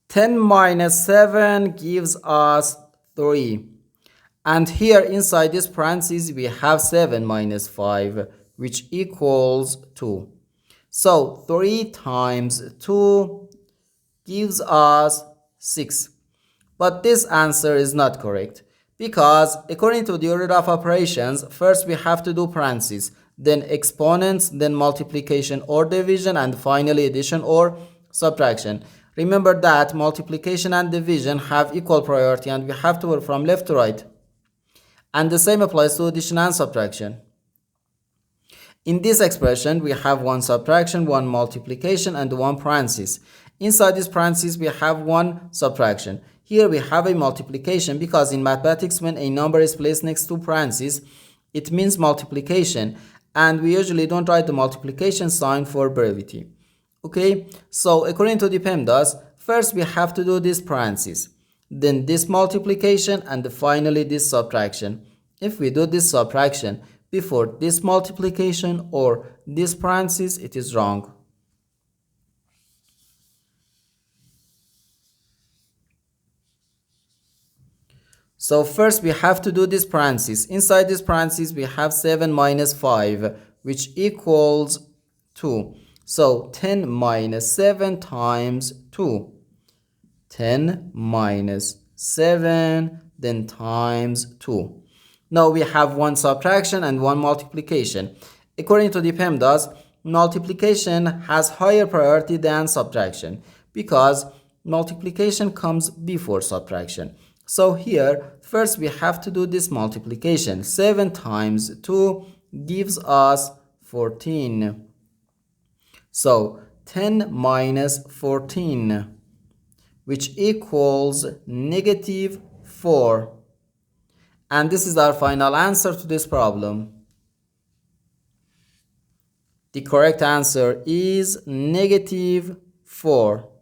10 minus 7 gives us 3. And here inside this parentheses we have 7 minus 5, which equals 2. So 3 times 2 gives us 6. But this answer is not correct because according to the order of operations, first we have to do parentheses, then exponents, then multiplication or division, and finally addition or subtraction. Remember that multiplication and division have equal priority and we have to work from left to right. And the same applies to addition and subtraction. In this expression, we have one subtraction, one multiplication, and one parenthesis. Inside this parenthesis, we have one subtraction. Here we have a multiplication because in mathematics, when a number is placed next to parentheses, it means multiplication. And we usually don't write the multiplication sign for brevity. Okay, so according to the PEMDAS, first we have to do this parenthesis, then this multiplication, and finally this subtraction. If we do this subtraction before this multiplication or this parenthesis, it is wrong. So first we have to do this parenthesis. Inside this parenthesis we have 7 minus 5, which equals 2. So 10 minus 7 times 2. 10 minus 7 then times 2. Now we have one subtraction and one multiplication. According to the PEMDAS, multiplication has higher priority than subtraction because multiplication comes before subtraction. So here, first we have to do this multiplication. 7 times 2 gives us 14. So 10 minus 14, which equals negative 4. And this is our final answer to this problem. The correct answer is negative 4.